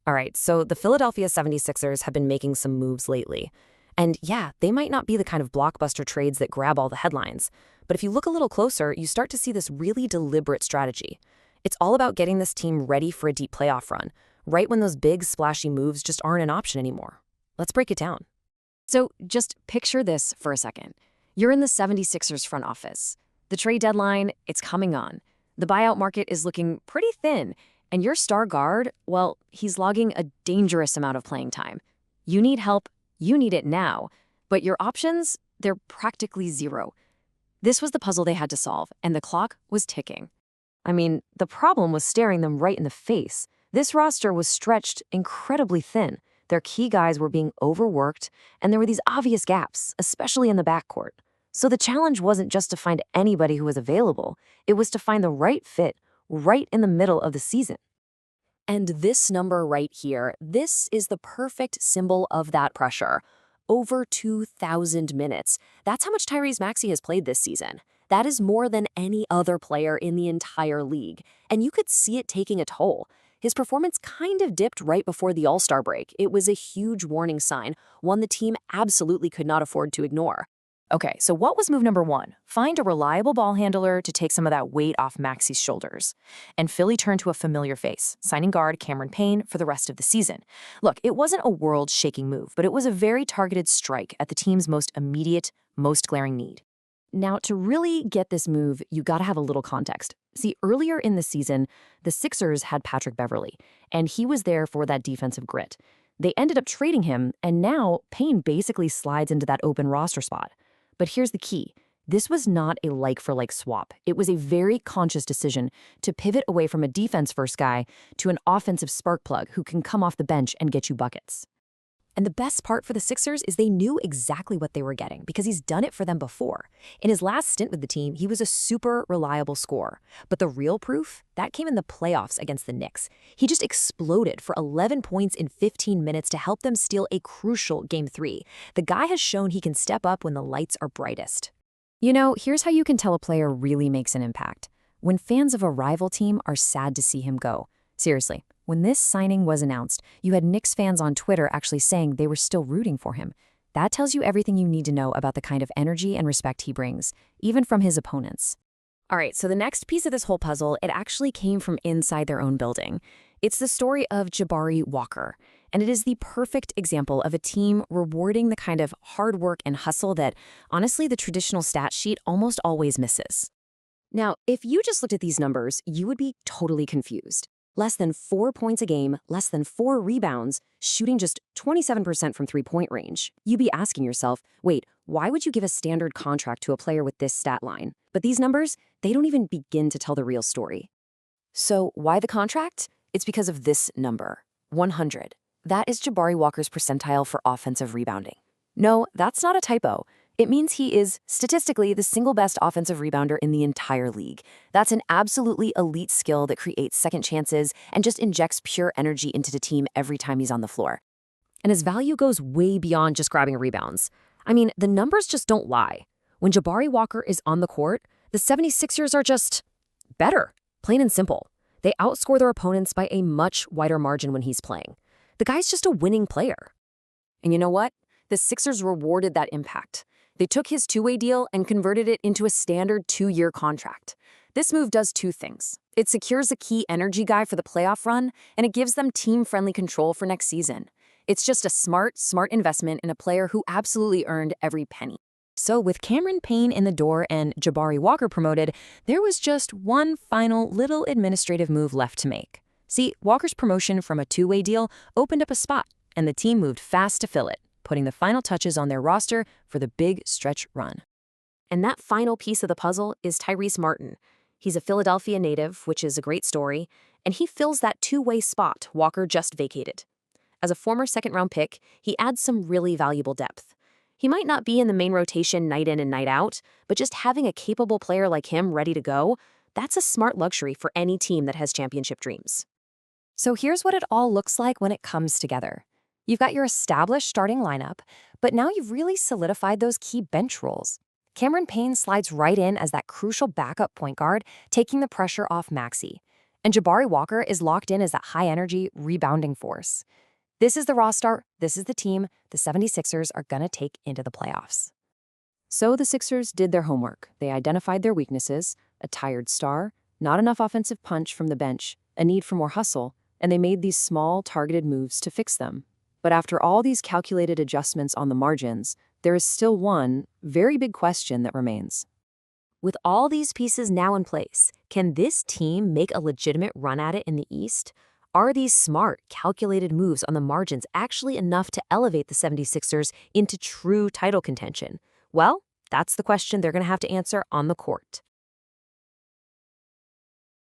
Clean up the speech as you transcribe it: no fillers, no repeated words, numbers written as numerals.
All right, so the Philadelphia 76ers have been making some moves lately. And yeah, they might not be the kind of blockbuster trades that grab all the headlines. But if you look a little closer, you start to see this really deliberate strategy. It's all about getting this team ready for a deep playoff run, right when those big, splashy moves just aren't an option anymore. Let's break it down. So just picture this for a second. You're in the 76ers front office. The trade deadline, it's coming on. The buyout market is looking pretty thin, and your star guard, well, he's logging a dangerous amount of playing time. You need help, you need it now, but your options, they're practically zero. This was the puzzle they had to solve, and the clock was ticking. I mean, the problem was staring them right in the face. This roster was stretched incredibly thin. Their key guys were being overworked, and there were these obvious gaps, especially in the backcourt. So the challenge wasn't just to find anybody who was available, it was to find the right fit right in the middle of the season. And this number right here, this is the perfect symbol of that pressure. Over 2,000 minutes. That's how much Tyrese Maxey has played this season. That is more than any other player in the entire league. And you could see it taking a toll. His performance kind of dipped right before the All-Star break. It was a huge warning sign, one the team absolutely could not afford to ignore. Okay, so what was move number one? Find a reliable ball handler to take some of that weight off Maxey's shoulders. And Philly turned to a familiar face, signing guard Cameron Payne for the rest of the season. Look, it wasn't a world-shaking move, but it was a very targeted strike at the team's most immediate, most glaring need. Now, to really get this move, you gotta have a little context. See, earlier in the season, the Sixers had Patrick Beverley, and he was there for that defensive grit. They ended up trading him, and now Payne basically slides into that open roster spot. But here's the key. This was not a like-for-like swap. It was a very conscious decision to pivot away from a defense-first guy to an offensive spark plug who can come off the bench and get you buckets. And the best part for the Sixers is they knew exactly what they were getting because he's done it for them before. In his last stint with the team, he was a super reliable scorer. But the real proof, that came in the playoffs against the Knicks. He just exploded for 11 points in 15 minutes to help them steal a crucial Game 3. The guy has shown he can step up when the lights are brightest. You know, here's how you can tell a player really makes an impact. When fans of a rival team are sad to see him go. Seriously. When this signing was announced, you had Knicks fans on Twitter actually saying they were still rooting for him. That tells you everything you need to know about the kind of energy and respect he brings, even from his opponents. All right, so the next piece of this whole puzzle, it actually came from inside their own building. It's the story of Jabari Walker, and it is the perfect example of a team rewarding the kind of hard work and hustle that, honestly, the traditional stat sheet almost always misses. Now, if you just looked at these numbers, you would be totally confused. Less than 4 points a game, less than 4 rebounds, shooting just 27% from three-point range. You'd be asking yourself, wait, why would you give a standard contract to a player with this stat line? But these numbers, they don't even begin to tell the real story. So why the contract? It's because of this number, 100. That is Jabari Walker's percentile for offensive rebounding. No, that's not a typo. It means he is, statistically, the single best offensive rebounder in the entire league. That's an absolutely elite skill that creates second chances and just injects pure energy into the team every time he's on the floor. And his value goes way beyond just grabbing rebounds. I mean, the numbers just don't lie. When Jabari Walker is on the court, the 76ers are just better, plain and simple. They outscore their opponents by a much wider margin when he's playing. The guy's just a winning player. And you know what? The Sixers rewarded that impact. They took his two-way deal and converted it into a standard 2-year contract. This move does two things. It secures a key energy guy for the playoff run, and it gives them team-friendly control for next season. It's just a smart investment in a player who absolutely earned every penny. So with Cameron Payne in the door and Jabari Walker promoted, there was just one final little administrative move left to make. See, Walker's promotion from a two-way deal opened up a spot, and the team moved fast to fill it, putting the final touches on their roster for the big stretch run. And that final piece of the puzzle is Tyrese Martin. He's a Philadelphia native, which is a great story, and he fills that two-way spot Walker just vacated. As a former second-round pick, he adds some really valuable depth. He might not be in the main rotation night in and night out, but just having a capable player like him ready to go, that's a smart luxury for any team that has championship dreams. So here's what it all looks like when it comes together. You've got your established starting lineup, but now you've really solidified those key bench roles. Cameron Payne slides right in as that crucial backup point guard, taking the pressure off Maxey. And Jabari Walker is locked in as that high-energy, rebounding force. This is the roster, this is the team the 76ers are going to take into the playoffs. So the Sixers did their homework. They identified their weaknesses, a tired star, not enough offensive punch from the bench, a need for more hustle, and they made these small, targeted moves to fix them. But after all these calculated adjustments on the margins, there is still one very big question that remains. With all these pieces now in place, can this team make a legitimate run at it in the East? Are these smart, calculated moves on the margins actually enough to elevate the 76ers into true title contention? Well, that's the question they're going to have to answer on the court.